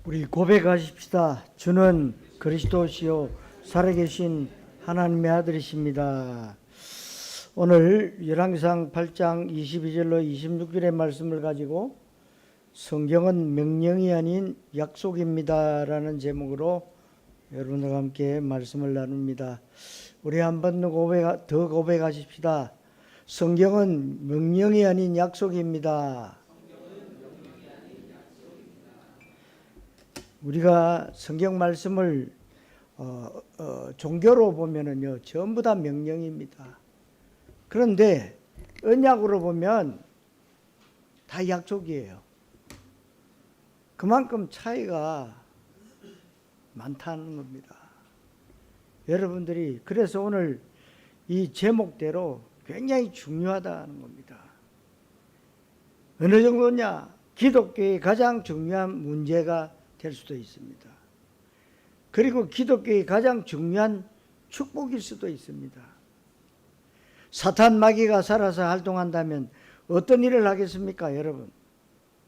우리 고백하십시다. 주는 그리스도시요 살아계신 하나님의 아들이십니다. 오늘 열왕기상 8장 22절로 26절의 말씀을 가지고 성경은 명령이 아닌 약속입니다 라는 제목으로 여러분들과 함께 말씀을 나눕니다. 우리 한 번 더 고백하십시다. 성경은 명령이 아닌 약속입니다. 우리가 성경 말씀을 종교로 보면은요 전부 다 명령입니다. 그런데 언약으로 보면 다 약속이에요. 그만큼 차이가 많다는 겁니다. 여러분들이 그래서 오늘 이 제목대로 굉장히 중요하다는 겁니다. 어느 정도냐? 기독교의 가장 중요한 문제가 될 수도 있습니다. 그리고 기독교의 가장 중요한 축복일 수도 있습니다. 사탄 마귀가 살아서 활동한다면 어떤 일을 하겠습니까, 여러분?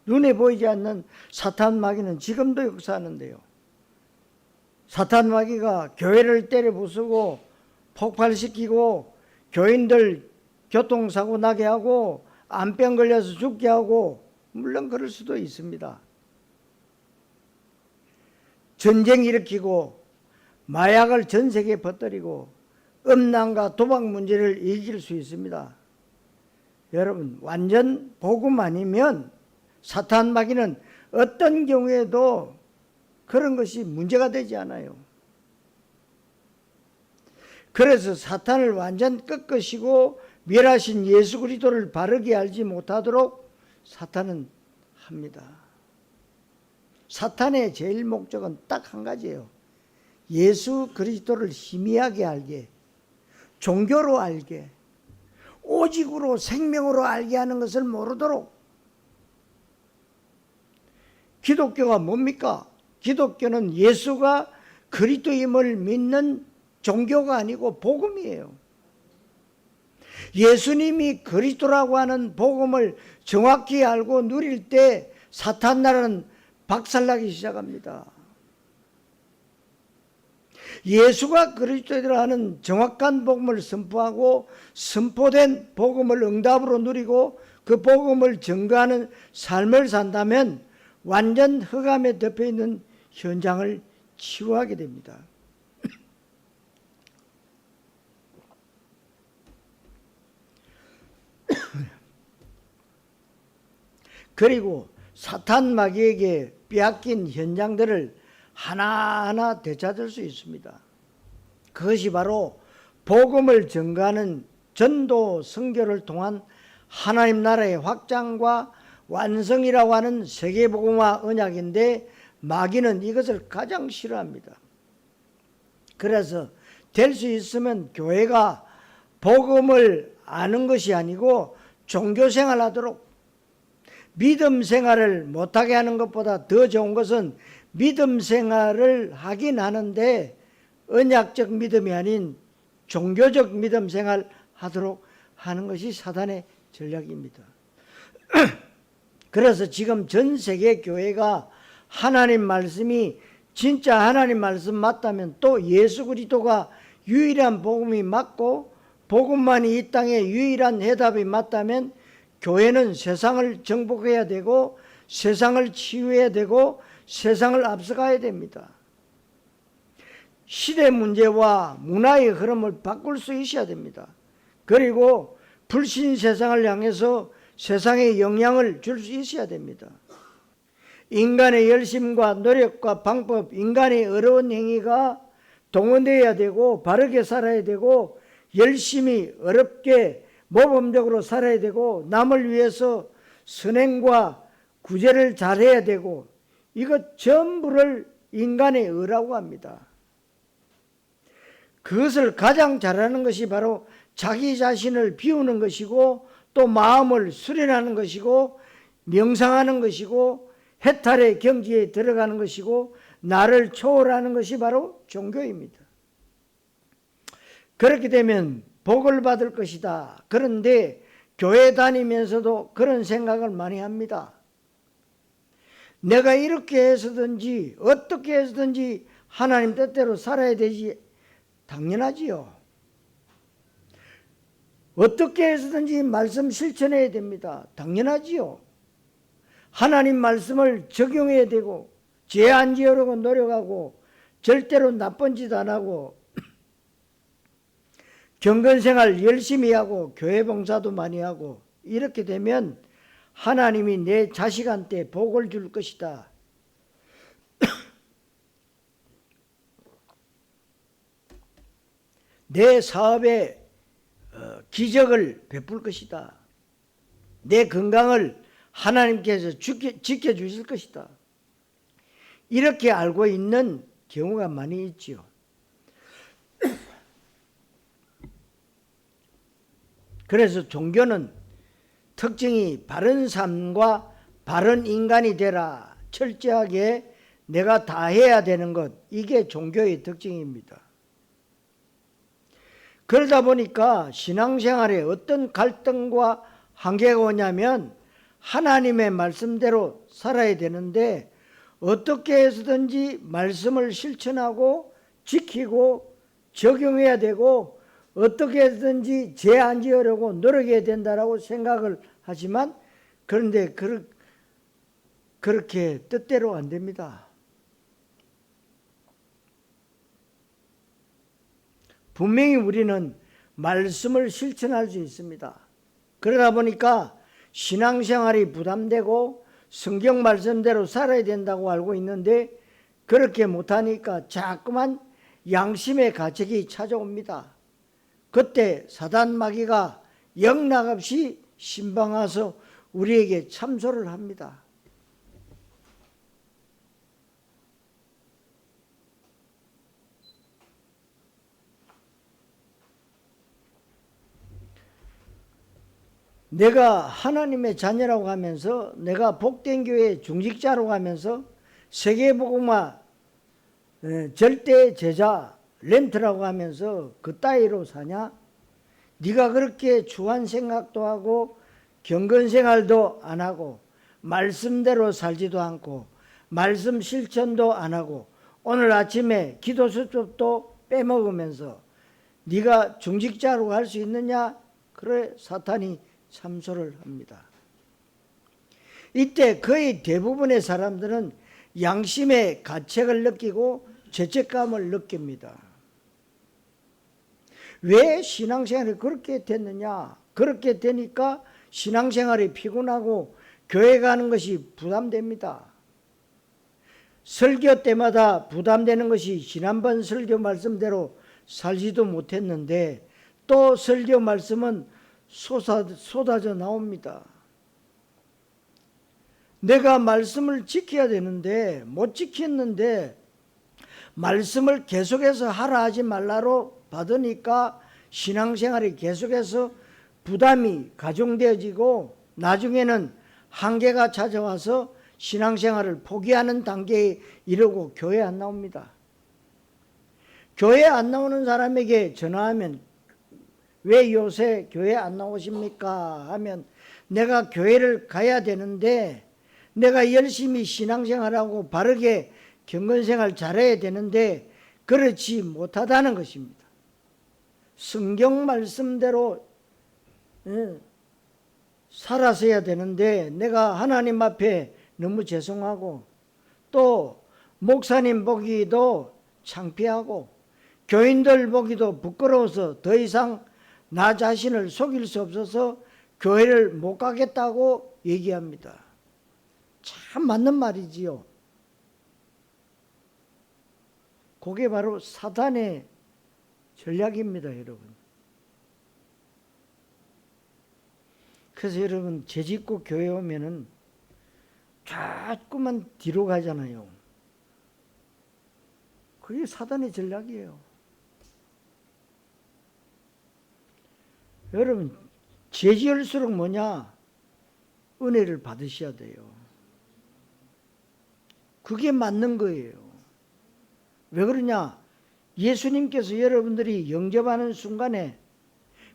눈에 보이지 않는 사탄 마귀는 지금도 역사하는데요. 사탄 마귀가 교회를 때려 부수고 폭발시키고 교인들 교통사고 나게 하고 암병 걸려서 죽게 하고, 물론 그럴 수도 있습니다. 전쟁 일으키고 마약을 전 세계에 퍼뜨리고 음란과 도박 문제를 이길 수 있습니다. 여러분, 완전 복음 아니면 사탄 마귀는 어떤 경우에도 그런 것이 문제가 되지 않아요. 그래서 사탄을 완전 꺾으시고 멸하신 예수 그리스도를 바르게 알지 못하도록 사탄은 합니다. 사탄의 제일 목적은 딱 한 가지예요. 예수 그리스도를 희미하게 알게, 종교로 알게, 오직으로 생명으로 알게 하는 것을 모르도록. 기독교가 뭡니까? 기독교는 예수가 그리스도임을 믿는 종교가 아니고 복음이에요. 예수님이 그리스도라고 하는 복음을 정확히 알고 누릴 때 사탄 나라는 박살나기 시작합니다. 예수가 그리스도라 하는 정확한 복음을 선포하고 선포된 복음을 응답으로 누리고 그 복음을 증거하는 삶을 산다면 완전 흑암에 덮여있는 현장을 치유하게 됩니다. 그리고 사탄 마귀에게 빼앗긴 현장들을 하나하나 되찾을 수 있습니다. 그것이 바로 복음을 전가하는 전도 선교를 통한 하나님 나라의 확장과 완성이라고 하는 세계복음화 언약인데, 마귀는 이것을 가장 싫어합니다. 그래서 될 수 있으면 교회가 복음을 아는 것이 아니고 종교생활하도록, 믿음 생활을 못하게 하는 것보다 더 좋은 것은 믿음 생활을 하긴 하는데 언약적 믿음이 아닌 종교적 믿음 생활 하도록 하는 것이 사단의 전략입니다. 그래서 지금 전 세계 교회가 하나님 말씀이 진짜 하나님 말씀 맞다면, 또 예수 그리스도가 유일한 복음이 맞고 복음만이 이 땅의 유일한 해답이 맞다면 교회는 세상을 정복해야 되고 세상을 치유해야 되고 세상을 앞서가야 됩니다. 시대 문제와 문화의 흐름을 바꿀 수 있어야 됩니다. 그리고 불신 세상을 향해서 세상에 영향을 줄 수 있어야 됩니다. 인간의 열심과 노력과 방법, 인간의 어려운 행위가 동원되어야 되고 바르게 살아야 되고 열심히 어렵게 모범적으로 살아야 되고 남을 위해서 선행과 구제를 잘해야 되고, 이것 전부를 인간의 의라고 합니다. 그것을 가장 잘하는 것이 바로 자기 자신을 비우는 것이고 또 마음을 수련하는 것이고 명상하는 것이고 해탈의 경지에 들어가는 것이고 나를 초월하는 것이 바로 종교입니다. 그렇게 되면 복을 받을 것이다. 그런데 교회 다니면서도 그런 생각을 많이 합니다. 내가 이렇게 해서든지 어떻게 해서든지 하나님 뜻대로 살아야 되지. 당연하지요. 어떻게 해서든지 말씀 실천해야 됩니다. 당연하지요. 하나님 말씀을 적용해야 되고 죄 안 지으려고 노력하고 절대로 나쁜 짓 안 하고 경건생활 열심히 하고 교회 봉사도 많이 하고 이렇게 되면 하나님이 내 자식한테 복을 줄 것이다. 내 사업에 기적을 베풀 것이다. 내 건강을 하나님께서 지켜주실 것이다. 이렇게 알고 있는 경우가 많이 있지요. 그래서 종교는 특징이 바른 삶과 바른 인간이 되라. 철저하게 내가 다 해야 되는 것. 이게 종교의 특징입니다. 그러다 보니까 신앙생활에 어떤 갈등과 한계가 오냐면 하나님의 말씀대로 살아야 되는데 어떻게 해서든지 말씀을 실천하고 지키고 적용해야 되고 어떻게 해서든지 죄 안 지으려고 노력해야 된다라고 생각을 하지만 그런데 그렇게 뜻대로 안 됩니다. 분명히 우리는 말씀을 실천할 수 있습니다. 그러다 보니까 신앙생활이 부담되고 성경 말씀대로 살아야 된다고 알고 있는데 그렇게 못하니까 자꾸만 양심의 가책이 찾아옵니다. 그때 사단 마귀가 영락없이 신방와서 우리에게 참소를 합니다. 내가 하나님의 자녀라고 하면서 내가 복된 교회 중직자라고 하면서 세계복음화 절대 제자 렌트라고 하면서 그 따위로 사냐? 네가 그렇게 주한 생각도 하고 경건생활도 안 하고 말씀대로 살지도 않고 말씀 실천도 안 하고 오늘 아침에 기도 수첩도 빼먹으면서 네가 중직자라고 할 수 있느냐? 그래 사탄이 참소를 합니다. 이때 거의 대부분의 사람들은 양심의 가책을 느끼고 죄책감을 느낍니다. 왜 신앙생활이 그렇게 됐느냐? 그렇게 되니까 신앙생활이 피곤하고 교회 가는 것이 부담됩니다. 설교 때마다 부담되는 것이 지난번 설교 말씀대로 살지도 못했는데 또 설교 말씀은 쏟아져 나옵니다. 내가 말씀을 지켜야 되는데 못 지켰는데 말씀을 계속해서 하라 하지 말라로 받으니까 신앙생활이 계속해서 부담이 가중되어지고 나중에는 한계가 찾아와서 신앙생활을 포기하는 단계에 이르고 교회 안 나옵니다. 교회 안 나오는 사람에게 전화하면 왜 요새 교회 안 나오십니까? 하면 내가 교회를 가야 되는데 내가 열심히 신앙생활하고 바르게 경건생활 잘해야 되는데 그렇지 못하다는 것입니다. 성경 말씀대로 살아서야 되는데 내가 하나님 앞에 너무 죄송하고 또 목사님 보기도 창피하고 교인들 보기도 부끄러워서 더 이상 나 자신을 속일 수 없어서 교회를 못 가겠다고 얘기합니다. 참 맞는 말이지요. 그게 바로 사단의 전략입니다, 여러분. 그래서 여러분 죄짓고 교회 오면은 자꾸만 뒤로 가잖아요. 그게 사단의 전략이에요. 여러분 죄 지을수록 뭐냐? 은혜를 받으셔야 돼요. 그게 맞는 거예요. 왜 그러냐? 예수님께서 여러분들이 영접하는 순간에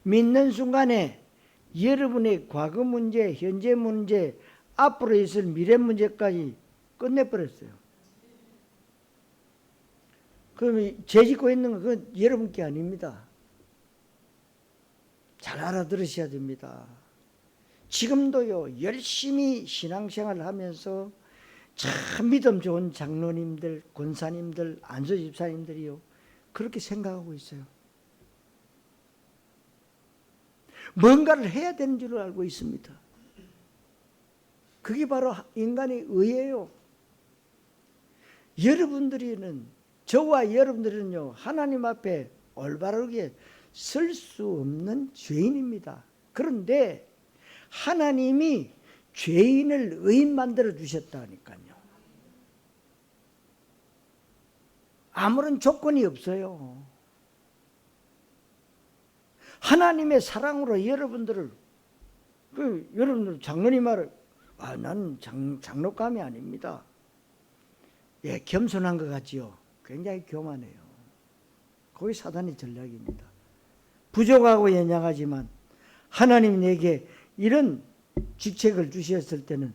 믿는 순간에 여러분의 과거 문제, 현재 문제, 앞으로 있을 미래 문제까지 끝내버렸어요. 그럼 죄 짓고 있는 건 그건 여러분 게 아닙니다. 잘 알아들으셔야 됩니다. 지금도요, 열심히 신앙생활을 하면서 참 믿음 좋은 장로님들, 권사님들, 안수집사님들이요, 그렇게 생각하고 있어요. 뭔가를 해야 되는 줄 알고 있습니다. 그게 바로 인간의 의예요. 여러분들이는, 저와 여러분들은요, 하나님 앞에 올바르게 설 수 없는 죄인입니다. 그런데 하나님이 죄인을 의인 만들어 주셨다니까요. 아무런 조건이 없어요. 하나님의 사랑으로 여러분들을, 여러분들 장로님 말을, 나는 장로감이 아닙니다. 예, 겸손한 것 같지요. 굉장히 교만해요. 그게 사단의 전략입니다. 부족하고 연약하지만 하나님 내게 이런 직책을 주셨을 때는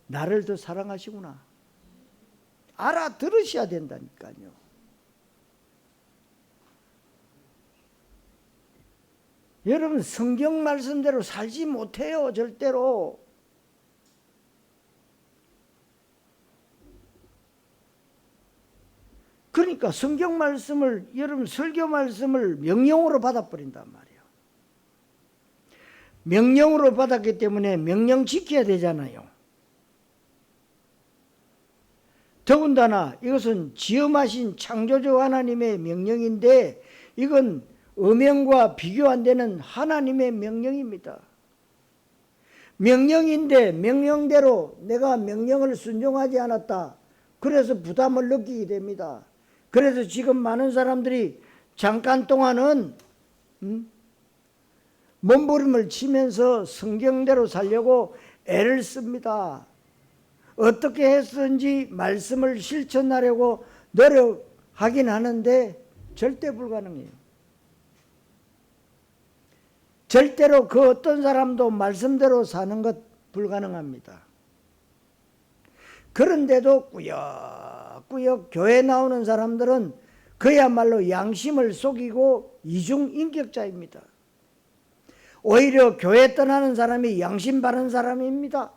나를 더 사랑하시구나. 알아들으셔야 된다니까요. 여러분 성경 말씀대로 살지 못해요. 절대로. 그러니까 성경 말씀을, 여러분 설교 말씀을 명령으로 받아버린단 말이에요. 명령으로 받았기 때문에 명령 지켜야 되잖아요. 더군다나 이것은 지음하신 창조주 하나님의 명령인데 이건 음행과 비교 안 되는 하나님의 명령입니다. 명령인데 명령대로 내가 명령을 순종하지 않았다. 그래서 부담을 느끼게 됩니다. 그래서 지금 많은 사람들이 잠깐 동안은 몸부림을 치면서 성경대로 살려고 애를 씁니다. 어떻게 해서든지 말씀을 실천하려고 노력하긴 하는데 절대 불가능해요. 절대로 그 어떤 사람도 말씀대로 사는 것 불가능합니다. 그런데도 꾸역꾸역 교회 나오는 사람들은 그야말로 양심을 속이고 이중인격자입니다. 오히려 교회 떠나는 사람이 양심 바른 사람입니다.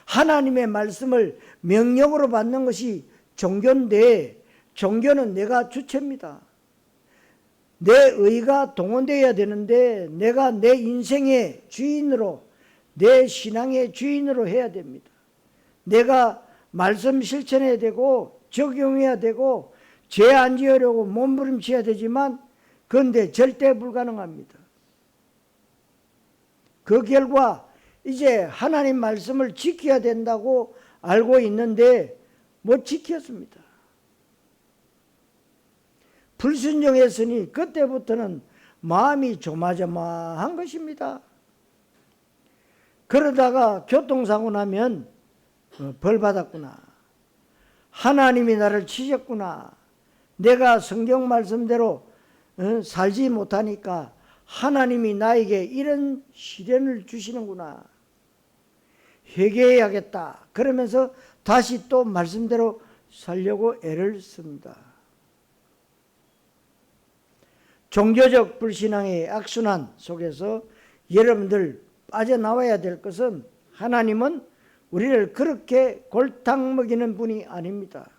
하나님의 말씀을 명령으로 받는 것이 종교인데 종교는 내가 주체입니다. 내 의가 동원되어야 되는데 내가 내 인생의 주인으로, 내 신앙의 주인으로 해야 됩니다. 내가 말씀 실천해야 되고 적용해야 되고 죄 안 지으려고 몸부림쳐야 되지만 그런데 절대 불가능합니다. 그 결과 이제 하나님 말씀을 지켜야 된다고 알고 있는데 못 지켰습니다. 불순종했으니 그때부터는 마음이 조마조마한 것입니다. 그러다가 교통사고 나면 벌 받았구나. 하나님이 나를 치셨구나. 내가 성경 말씀대로 살지 못하니까 하나님이 나에게 이런 시련을 주시는구나. 회개해야겠다. 그러면서 다시 또 말씀대로 살려고 애를 씁니다. 종교적 불신앙의 악순환 속에서 여러분들 빠져나와야 될 것은 하나님은 우리를 그렇게 골탕 먹이는 분이 아닙니다.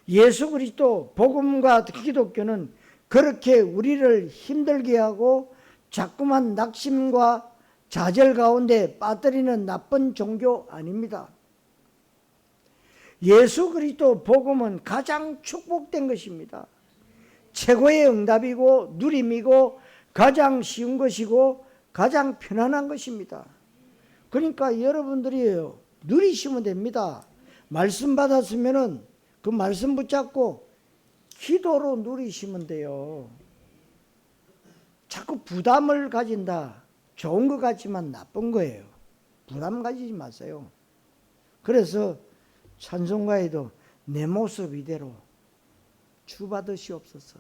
예수 그리스도 복음과 기독교는 그렇게 우리를 힘들게 하고 자꾸만 낙심과 좌절 가운데 빠뜨리는 나쁜 종교 아닙니다. 예수 그리스도 복음은 가장 축복된 것입니다. 최고의 응답이고 누림이고 가장 쉬운 것이고 가장 편안한 것입니다. 그러니까 여러분들이요, 누리시면 됩니다. 말씀 받았으면은 그 말씀 붙잡고 기도로 누리시면 돼요. 자꾸 부담을 가진다. 좋은 것 같지만 나쁜 거예요. 부담 가지지 마세요. 그래서 찬송가에도 내 모습 이대로 주받으시옵소서.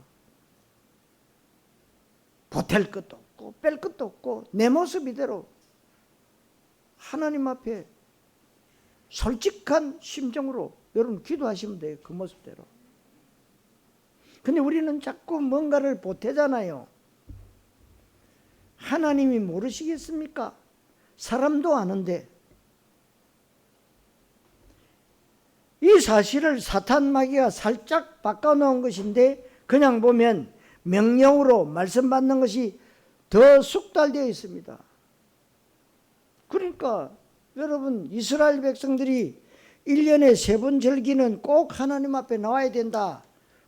보탤 것도 없고 뺄 것도 없고 내 모습 이대로 하나님 앞에 솔직한 심정으로 여러분 기도하시면 돼요. 그 모습대로. 근데 우리는 자꾸 뭔가를 보태잖아요. 하나님이 모르시겠습니까? 사람도 아는데. 이 사실을 사탄 마귀가 살짝 바꿔놓은 것인데 그냥 보면 명령으로 말씀받는 것이 더 숙달되어 있습니다. 그러니까 여러분 이스라엘 백성들이 1년에 3번 절기는 꼭 하나님 앞에 나와야 된다.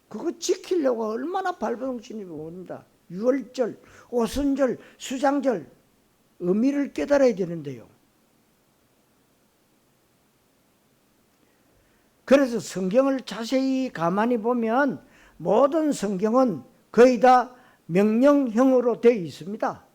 그거 지키려고 얼마나 발버둥치는지 모릅니다. 유월절, 오순절, 수장절 의미를 깨달아야 되는데요. 그래서 성경을 자세히 가만히 보면 모든 성경은 거의 다 명령형으로 되어 있습니다.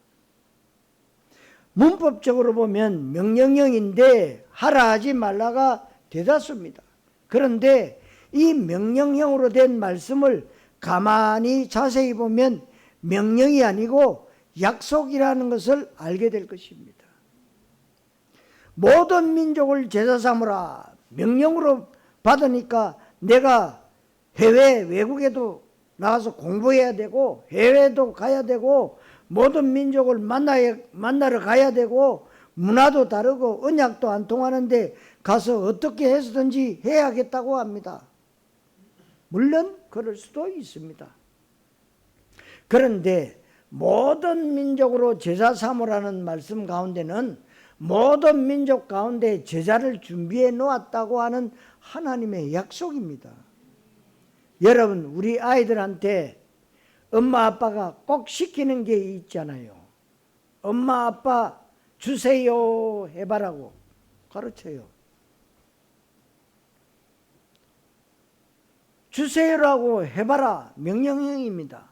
문법적으로 보면 명령형인데 하라 하지 말라가 대다수입니다. 그런데 이 명령형으로 된 말씀을 가만히 자세히 보면 명령이 아니고 약속이라는 것을 알게 될 것입니다. 모든 민족을 제사 삼으라 명령으로 받으니까 내가 해외 외국에도 나가서 공부해야 되고 해외도 가야 되고 모든 민족을 만나러 가야 되고 문화도 다르고 언약도 안 통하는데 가서 어떻게 해서든지 해야겠다고 합니다. 물론 그럴 수도 있습니다. 그런데 모든 민족으로 제사 삼으라는 말씀 가운데는 모든 민족 가운데 제사를 준비해 놓았다고 하는 하나님의 약속입니다. 여러분 우리 아이들한테 엄마 아빠가 꼭 시키는 게 있잖아요. 엄마 아빠 주세요 해봐라고 가르쳐요. 주세요라고 해봐라 명령형입니다.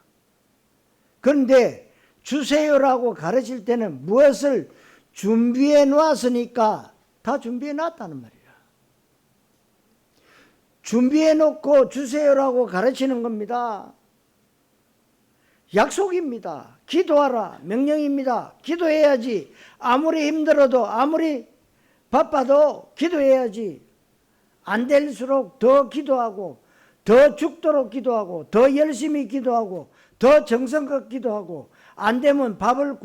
그런데 주세요라고 가르칠 때는 무엇을 준비해 놨으니까 다 준비해 놨다는 말이에요. 준비해 놓고 주세요라고 가르치는 겁니다. 약속입니다. 기도하라 명령입니다. 기도해야지. 아무리 힘들어도 아무리 바빠도 기도해야지. 안 될수록 더 기도하고 더 죽도록 기도하고 더 열심히 기도하고 더 정성껏 기도하고 안 되면 밥을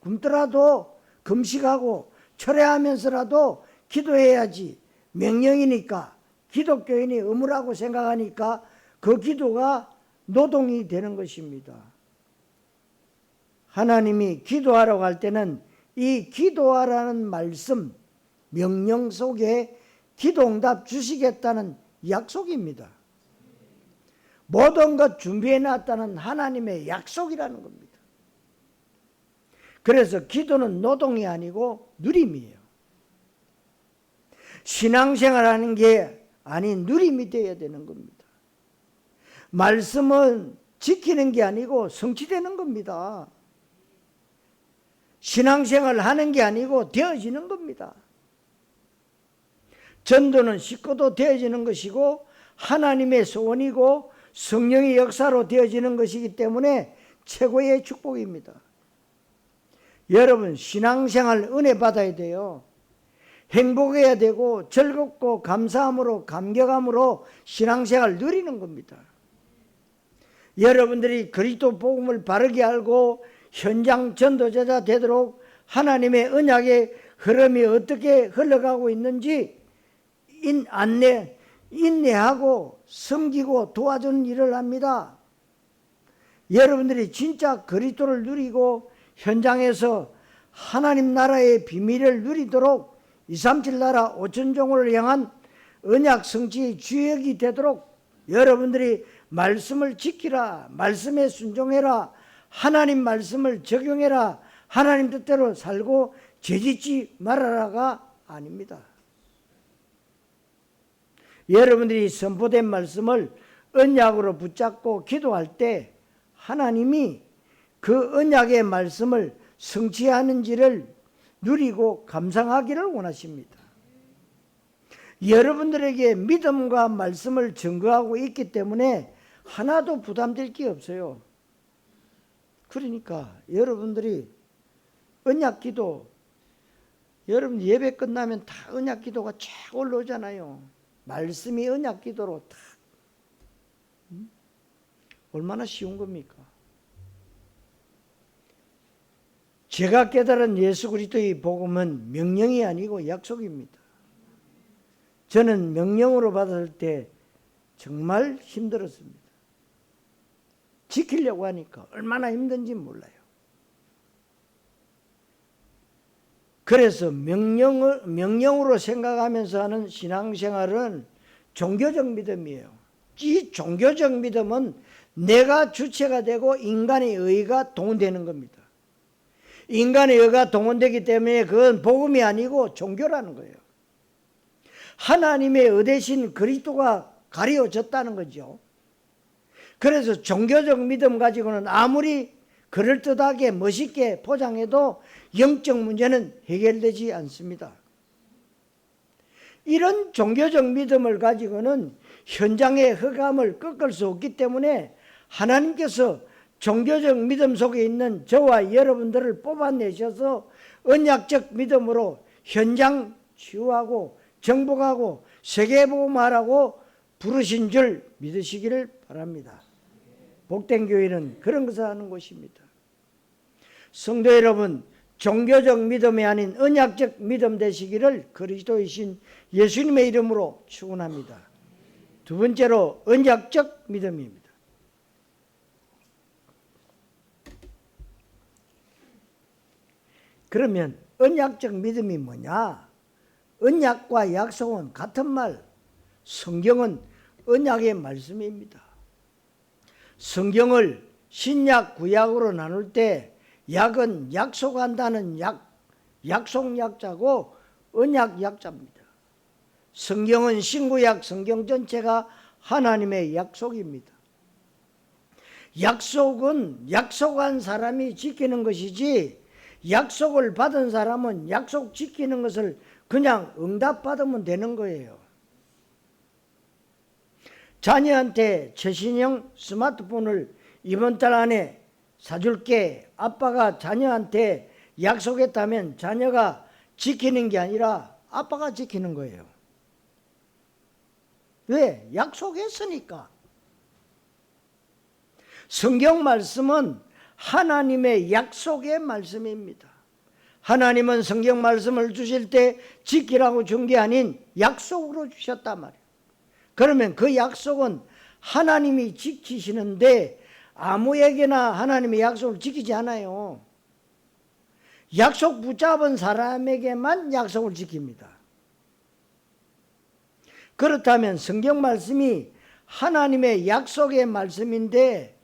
굶더라도 금식하고 철회하면서라도 기도해야지. 명령이니까 기독교인이 의무라고 생각하니까 그 기도가 노동이 되는 것입니다. 하나님이 기도하라고 할 때는 이 기도하라는 말씀, 명령 속에 기도응답 주시겠다는 약속입니다. 모든 것 준비해놨다는 하나님의 약속이라는 겁니다. 그래서 기도는 노동이 아니고 누림이에요. 신앙생활하는 게 아닌 누림이 되어야 되는 겁니다. 말씀은 지키는 게 아니고 성취되는 겁니다. 신앙생활을 하는 게 아니고 되어지는 겁니다. 전도는 쉽고도 되어지는 것이고 하나님의 소원이고 성령의 역사로 되어지는 것이기 때문에 최고의 축복입니다. 여러분 신앙생활 은혜 받아야 돼요. 행복해야 되고 즐겁고 감사함으로 감격함으로 신앙생활 누리는 겁니다. 여러분들이 그리스도 복음을 바르게 알고 현장 전도자가 되도록 하나님의 언약의 흐름이 어떻게 흘러가고 있는지 인내하고 섬기고 도와주는 일을 합니다. 여러분들이 진짜 그리스도를 누리고 현장에서 하나님 나라의 비밀을 누리도록 237 나라 5천종을 향한 언약 성취의 주역이 되도록 여러분들이 말씀을 지키라, 말씀에 순종해라, 하나님 말씀을 적용해라, 하나님 뜻대로 살고 죄짓지 말아라가 아닙니다. 여러분들이 선포된 말씀을 언약으로 붙잡고 기도할 때 하나님이 그 언약의 말씀을 성취하는지를 누리고 감상하기를 원하십니다. 여러분들에게 믿음과 말씀을 증거하고 있기 때문에 하나도 부담될 게 없어요. 그러니까 여러분들이 언약기도 여러분 예배 끝나면 다 언약 기도가 쫙 올라오잖아요. 말씀이 언약 기도로 다. 얼마나 쉬운 겁니까? 제가 깨달은 예수 그리스도의 복음은 명령이 아니고 약속입니다. 저는 명령으로 받을 때 정말 힘들었습니다. 지키려고 하니까 얼마나 힘든지 몰라요. 그래서 명령으로 생각하면서 하는 신앙생활은 종교적 믿음이에요. 이 종교적 믿음은 내가 주체가 되고 인간의 의가 동원되는 겁니다. 인간의 의가 동원되기 때문에 그건 복음이 아니고 종교라는 거예요. 하나님의 의 대신 그리스도가 가려졌다는 거죠. 그래서 종교적 믿음 가지고는 아무리 그럴듯하게 멋있게 포장해도 영적 문제는 해결되지 않습니다. 이런 종교적 믿음을 가지고는 현장의 흑암을 꺾을 수 없기 때문에 하나님께서 종교적 믿음 속에 있는 저와 여러분들을 뽑아내셔서 언약적 믿음으로 현장 치유하고 정복하고 세계복음화라고 부르신 줄 믿으시기를 바랍니다. 복된 교회는 그런 것을 하는 곳입니다. 성도 여러분, 종교적 믿음이 아닌 언약적 믿음 되시기를 그리스도이신 예수님의 이름으로 축원합니다. 두 번째로 언약적 믿음입니다. 그러면 언약적 믿음이 뭐냐? 언약과 약속은 같은 말, 성경은 언약의 말씀입니다. 성경을 신약, 구약으로 나눌 때 약은 약속한다는 약속 약자고 언약 약자입니다. 성경은 신구약 성경 전체가 하나님의 약속입니다. 약속은 약속한 사람이 지키는 것이지 약속을 받은 사람은 약속 지키는 것을 그냥 응답받으면 되는 거예요. 자녀한테 최신형 스마트폰을 이번 달 안에 사줄게. 아빠가 자녀한테 약속했다면 자녀가 지키는 게 아니라 아빠가 지키는 거예요. 왜? 약속했으니까. 성경 말씀은 하나님의 약속의 말씀입니다. 하나님은 성경 말씀을 주실 때 지키라고 준 게 아닌 약속으로 주셨단 말이에요. 그러면 그 약속은 하나님이 지키시는데 아무에게나 하나님의 약속을 지키지 않아요. 약속 붙잡은 사람에게만 약속을 지킵니다. 그렇다면 성경 말씀이 하나님의 약속의 말씀인데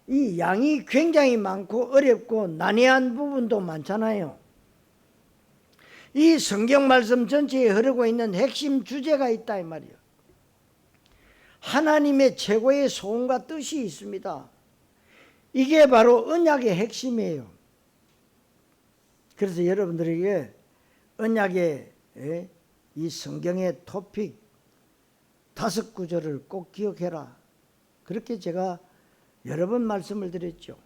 이 양이 굉장히 많고 어렵고 난해한 부분도 많잖아요. 이 성경 말씀 전체에 흐르고 있는 핵심 주제가 있다 이 말이에요. 하나님의 최고의 소원과 뜻이 있습니다. 이게 바로 언약의 핵심이에요. 그래서 여러분들에게 언약의 이 성경의 토픽 5구절을 꼭 기억해라. 그렇게 제가 여러 번 말씀을 드렸죠.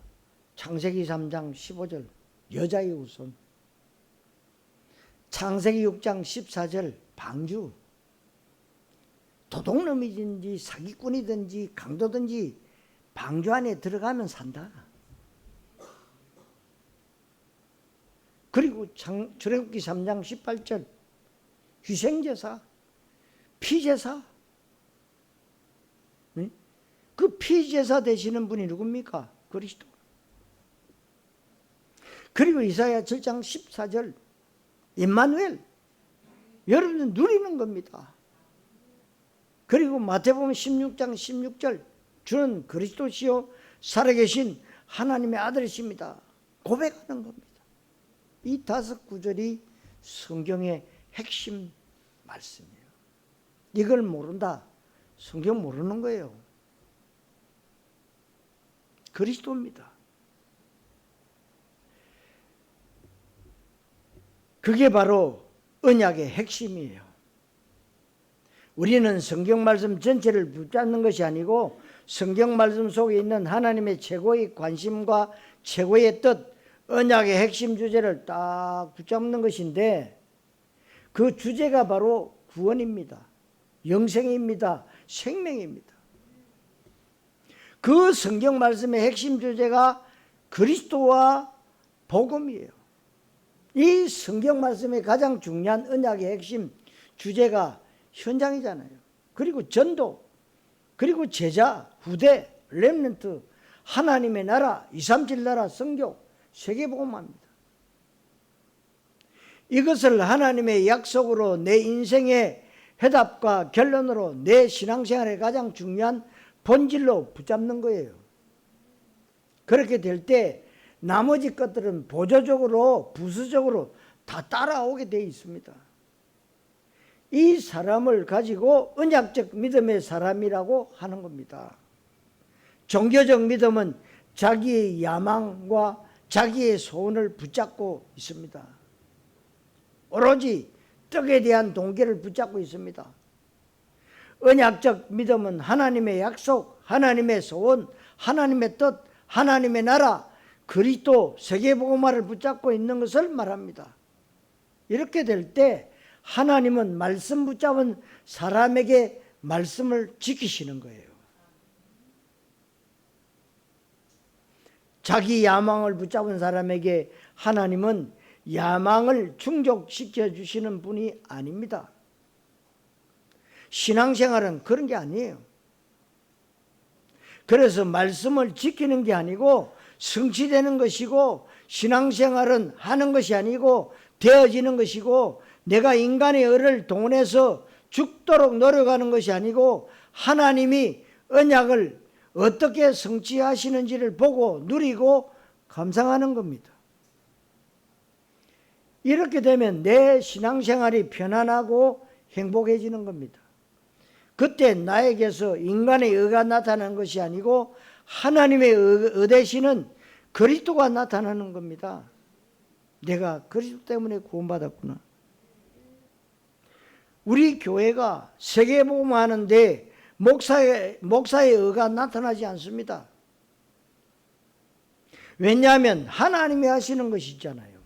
창세기 3장 15절 여자의 후손, 창세기 6장 14절 방주, 도둑놈이든지 사기꾼이든지 강도든지 방주 안에 들어가면 산다. 그리고 출애굽기 3장 18절 희생제사, 피제사, 그 피제사 되시는 분이 누굽니까? 그리스도. 그리고 이사야 7장 14절 임마누엘, 여러분은 누리는 겁니다. 그리고 마태복음 16장 16절 주는 그리스도시요 살아계신 하나님의 아들이십니다. 고백하는 겁니다. 이 5구절이 성경의 핵심 말씀이에요. 이걸 모른다, 성경 모르는 거예요. 그리스도입니다. 그게 바로 언약의 핵심이에요. 우리는 성경 말씀 전체를 붙잡는 것이 아니고 성경 말씀 속에 있는 하나님의 최고의 관심과 최고의 뜻, 언약의 핵심 주제를 딱 붙잡는 것인데 그 주제가 바로 구원입니다. 영생입니다. 생명입니다. 그 성경 말씀의 핵심 주제가 그리스도와 복음이에요. 이 성경 말씀의 가장 중요한 언약의 핵심 주제가 현장이잖아요. 그리고 전도, 그리고 제자, 후대, 렘넌트, 하나님의 나라, 237 나라, 성교, 세계복음화입니다. 이것을 하나님의 약속으로 내 인생의 해답과 결론으로 내 신앙생활의 가장 중요한 본질로 붙잡는 거예요. 그렇게 될 때 나머지 것들은 보조적으로 부수적으로 다 따라오게 되어 있습니다. 이 사람을 가지고 언약적 믿음의 사람이라고 하는 겁니다. 종교적 믿음은 자기의 야망과 자기의 소원을 붙잡고 있습니다. 오로지 떡에 대한 동기를 붙잡고 있습니다. 언약적 믿음은 하나님의 약속, 하나님의 소원, 하나님의 뜻, 하나님의 나라, 그리스도 세계복음화를 붙잡고 있는 것을 말합니다. 이렇게 될 때 하나님은 말씀 붙잡은 사람에게 말씀을 지키시는 거예요. 자기 야망을 붙잡은 사람에게 하나님은 야망을 충족시켜 주시는 분이 아닙니다. 신앙생활은 그런 게 아니에요. 그래서 말씀을 지키는 게 아니고 성취되는 것이고, 신앙생활은 하는 것이 아니고 되어지는 것이고, 내가 인간의 의를 동원해서 죽도록 노력하는 것이 아니고 하나님이 언약을 어떻게 성취하시는지를 보고 누리고 감상하는 겁니다. 이렇게 되면 내 신앙생활이 편안하고 행복해지는 겁니다. 그때 나에게서 인간의 의가 나타나는 것이 아니고 하나님의 의 되시는 그리스도가 나타나는 겁니다. 내가 그리스도 때문에 구원받았구나. 우리 교회가 세계복음화하는데 목사의 의가 나타나지 않습니다. 왜냐하면 하나님이 하시는 것이 있잖아요.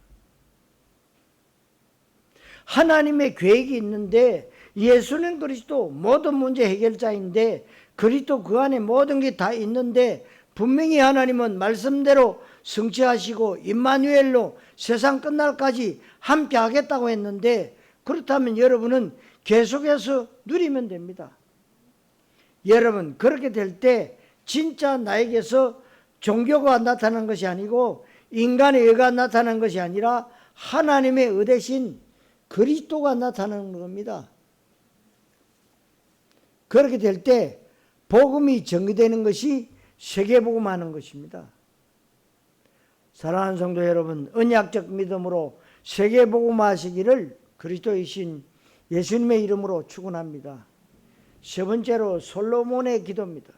하나님의 계획이 있는데 예수는 그리스도 모든 문제 해결자인데 그리스도 그 안에 모든 게 다 있는데 분명히 하나님은 말씀대로 성취하시고 임마누엘로 세상 끝날까지 함께 하겠다고 했는데, 그렇다면 여러분은 계속해서 누리면 됩니다. 여러분, 그렇게 될 때 진짜 나에게서 종교가 나타나는 것이 아니고 인간의 의가 나타나는 것이 아니라 하나님의 의 대신 그리스도가 나타나는 겁니다. 그렇게 될 때 복음이 정의되는 것이 세계복음화하는 것입니다. 사랑하는 성도 여러분, 언약적 믿음으로 세계복음화하시기를 그리스도이신 예수님의 이름으로 축원합니다. 세 번째로 솔로몬의 기도입니다.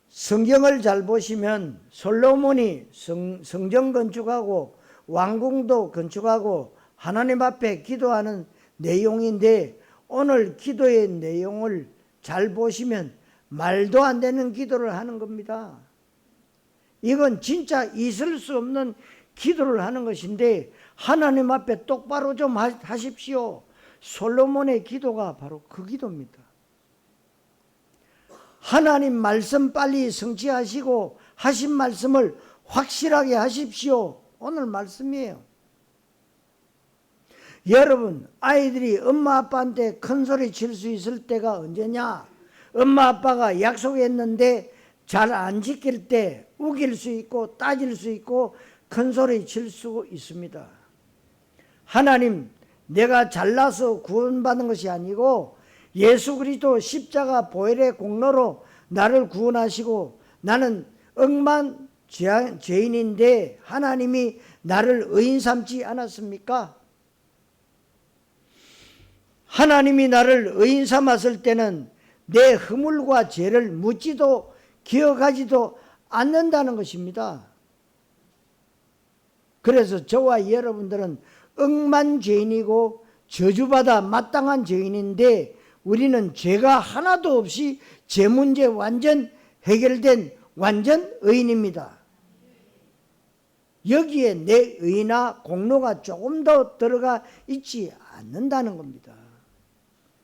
성경을 잘 보시면 솔로몬이 성전 건축하고 왕궁도 건축하고 하나님 앞에 기도하는 내용인데, 오늘 기도의 내용을 잘 보시면 말도 안 되는 기도를 하는 겁니다. 이건 진짜 있을 수 없는 기도를 하는 것인데 하나님 앞에 똑바로 좀 하십시오. 솔로몬의 기도가 바로 그 기도입니다. 하나님 말씀 빨리 성취하시고 하신 말씀을 확실하게 하십시오. 오늘 말씀이에요. 여러분, 아이들이 엄마 아빠한테 큰 소리 칠 수 있을 때가 언제냐? 엄마 아빠가 약속했는데 잘 안 지킬 때 우길 수 있고 따질 수 있고 큰 소리 칠 수 있습니다. 하나님, 내가 잘나서 구원받은 것이 아니고 예수 그리스도 십자가 보혈의 공로로 나를 구원하시고 나는 억만 죄인인데 하나님이 나를 의인 삼지 않았습니까? 하나님이 나를 의인 삼았을 때는 내 허물과 죄를 묻지도 기억하지도 않는다는 것입니다. 그래서 저와 여러분들은 억만 죄인이고 저주받아 마땅한 죄인인데 우리는 죄가 하나도 없이 죄 문제 완전 해결된 완전 의인입니다. 여기에 내 의나 공로가 조금 더 들어가 있지 않는다는 겁니다.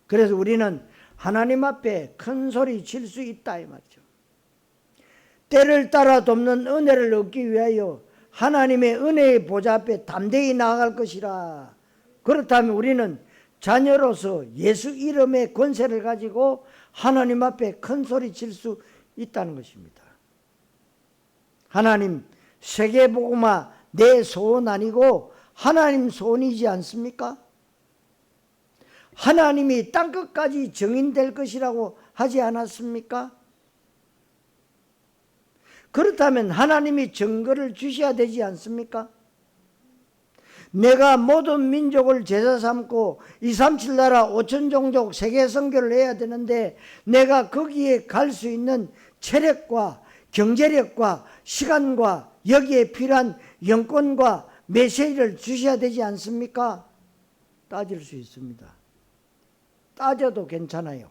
그래서 우리는 하나님 앞에 큰 소리 칠 수 있다 이 말이죠. 때를 따라 돕는 은혜를 얻기 위하여 하나님의 은혜의 보좌 앞에 담대히 나아갈 것이라. 그렇다면 우리는 자녀로서 예수 이름의 권세를 가지고 하나님 앞에 큰 소리 칠 수 있다는 것입니다. 하나님, 세계복음화 내 소원 아니고 하나님 소원이지 않습니까? 하나님이 땅끝까지 증인될 것이라고 하지 않았습니까? 그렇다면 하나님이 증거를 주셔야 되지 않습니까? 내가 모든 민족을 제자 삼고 237 나라 5천 종족 세계 선교를 해야 되는데 내가 거기에 갈 수 있는 체력과 경제력과 시간과 여기에 필요한 영권과 메시지를 주셔야 되지 않습니까? 따질 수 있습니다. 따져도 괜찮아요.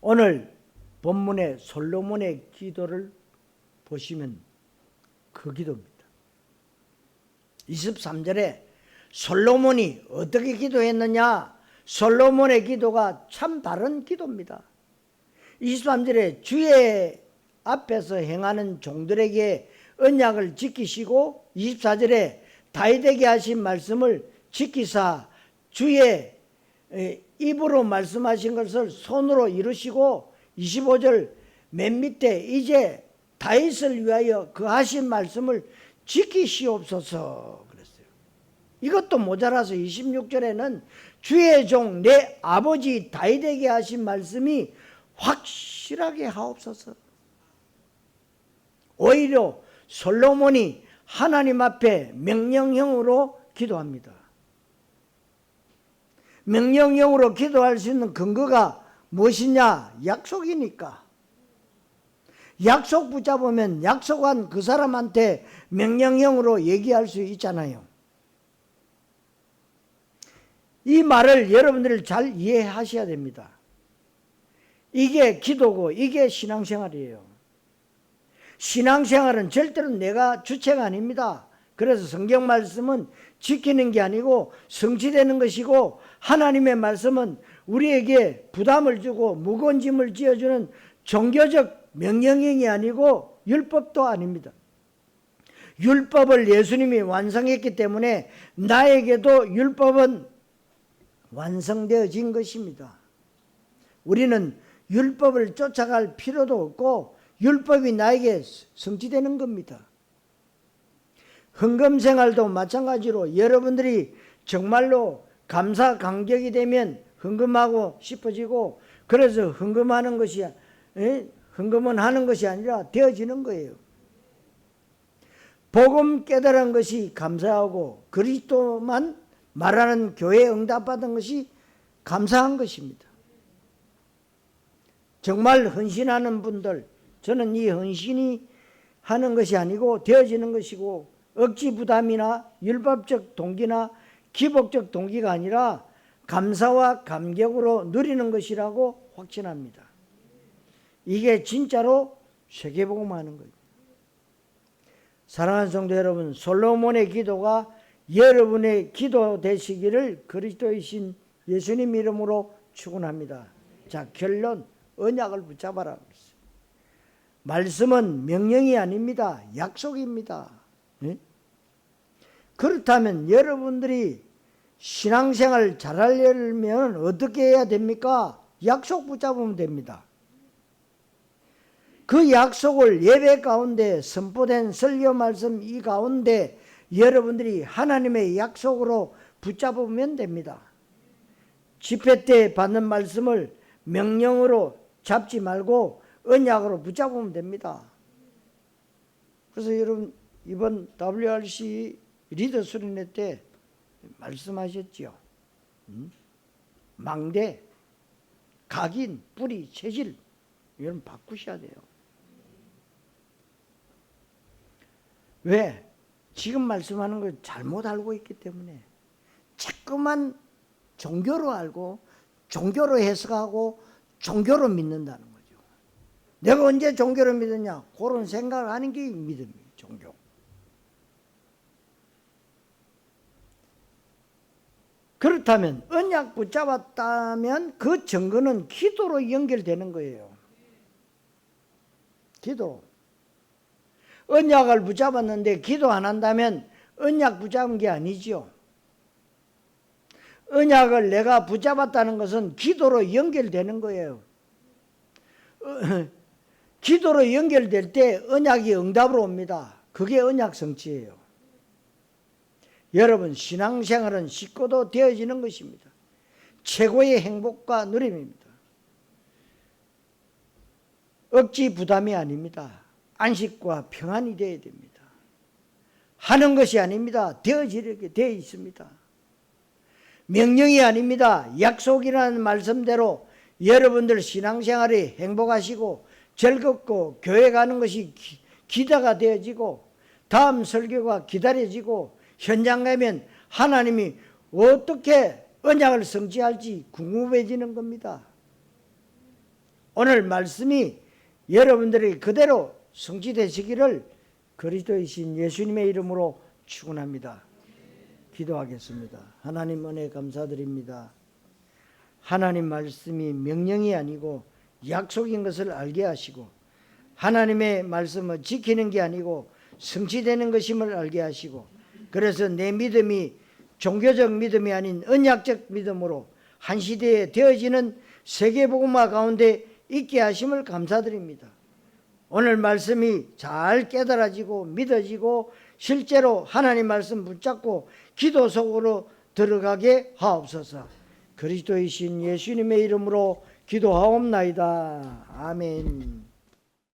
오늘 본문의 솔로몬의 기도를 보시면 그 기도입니다. 23절에 솔로몬이 어떻게 기도했느냐? 솔로몬의 기도가 참 다른 기도입니다. 23절에 주의 앞에서 행하는 종들에게 언약을 지키시고 24절에 다윗에게 하신 말씀을 지키사 주의 입으로 말씀하신 것을 손으로 이루시고 25절 맨 밑에 이제 다윗을 위하여 그 하신 말씀을 지키시옵소서 그랬어요. 이것도 모자라서 26절에는 주의 종 내 아버지 다윗에게 하신 말씀이 확실하게 하옵소서. 오히려 솔로몬이 하나님 앞에 명령형으로 기도합니다. 명령형으로 기도할 수 있는 근거가 무엇이냐? 약속이니까. 약속 붙잡으면 약속한 그 사람한테 명령형으로 얘기할 수 있잖아요. 이 말을 여러분들이 잘 이해하셔야 됩니다. 이게 기도고 이게 신앙생활이에요. 신앙생활은 절대로 내가 주체가 아닙니다. 그래서 성경 말씀은 지키는 게 아니고 성취되는 것이고 하나님의 말씀은 우리에게 부담을 주고 무거운 짐을 지어주는 종교적 명령형이 아니고 율법도 아닙니다. 율법을 예수님이 완성했기 때문에 나에게도 율법은 완성되어진 것입니다. 우리는 율법을 쫓아갈 필요도 없고 율법이 나에게 성취되는 겁니다. 헌금 생활도 마찬가지로 여러분들이 정말로 감사 감격이 되면 헌금하고 싶어지고 그래서 헌금하는 것이 헌금은 하는 것이 아니라 되어지는 거예요. 복음 깨달은 것이 감사하고 그리스도만 말하는 교회에 응답받은 것이 감사한 것입니다. 정말 헌신하는 분들, 저는 이 헌신이 하는 것이 아니고 되어지는 것이고 억지 부담이나 율법적 동기나 기복적 동기가 아니라 감사와 감격으로 누리는 것이라고 확신합니다. 이게 진짜로 세계복음하는 거예요. 사랑하는 성도 여러분, 솔로몬의 기도가 여러분의 기도 되시기를 그리스도이신 예수님 이름으로 축원합니다. 자, 결론, 언약을 붙잡아라. 말씀은 명령이 아닙니다. 약속입니다. 네? 그렇다면 여러분들이 신앙생활 잘하려면 어떻게 해야 됩니까? 약속 붙잡으면 됩니다. 그 약속을 예배 가운데 선포된 설교 말씀 이 가운데 여러분들이 하나님의 약속으로 붙잡으면 됩니다. 집회 때 받는 말씀을 명령으로 잡지 말고 언약으로 붙잡으면 됩니다. 그래서 여러분 이번 WRC 리더 수련회 때 말씀하셨죠. 망대, 각인, 뿌리, 체질 이런 바꾸셔야 돼요. 왜? 지금 말씀하는 걸 잘못 알고 있기 때문에 자꾸만 종교로 알고 종교로 해석하고 종교로 믿는다는 거죠. 내가 언제 종교를 믿었냐? 그런 생각을 하는 게 믿음이에요. 종교. 그렇다면 언약 붙잡았다면 그 증거는 기도로 연결되는 거예요. 기도. 언약을 붙잡았는데 기도 안 한다면 언약 붙잡은 게 아니죠. 언약을 내가 붙잡았다는 것은 기도로 연결되는 거예요. 기도로 연결될 때 언약이 응답으로 옵니다. 그게 언약 성취예요. 여러분, 신앙생활은 쉽고도 되어지는 것입니다. 최고의 행복과 누림입니다. 억지 부담이 아닙니다. 안식과 평안이 되어야 됩니다. 하는 것이 아닙니다. 되어지게 되어 있습니다. 명령이 아닙니다. 약속이라는 말씀대로 여러분들 신앙생활이 행복하시고 즐겁고 교회 가는 것이 기대가 되어지고 다음 설교가 기다려지고 현장 가면 하나님이 어떻게 언약을 성취할지 궁금해지는 겁니다. 오늘 말씀이 여러분들이 그대로 성취되시기를 그리스도이신 예수님의 이름으로 축원합니다. 기도하겠습니다. 하나님 은혜 감사드립니다. 하나님 말씀이 명령이 아니고 약속인 것을 알게 하시고 하나님의 말씀을 지키는 게 아니고 성취되는 것임을 알게 하시고 그래서 내 믿음이 종교적 믿음이 아닌 언약적 믿음으로 한 시대에 되어지는 세계복음화 가운데 있게 하심을 감사드립니다. 오늘 말씀이 잘 깨달아지고 믿어지고 실제로 하나님 말씀 붙잡고 기도 속으로 들어가게 하옵소서. 그리스도이신 예수님의 이름으로 기도하옵나이다. 아멘.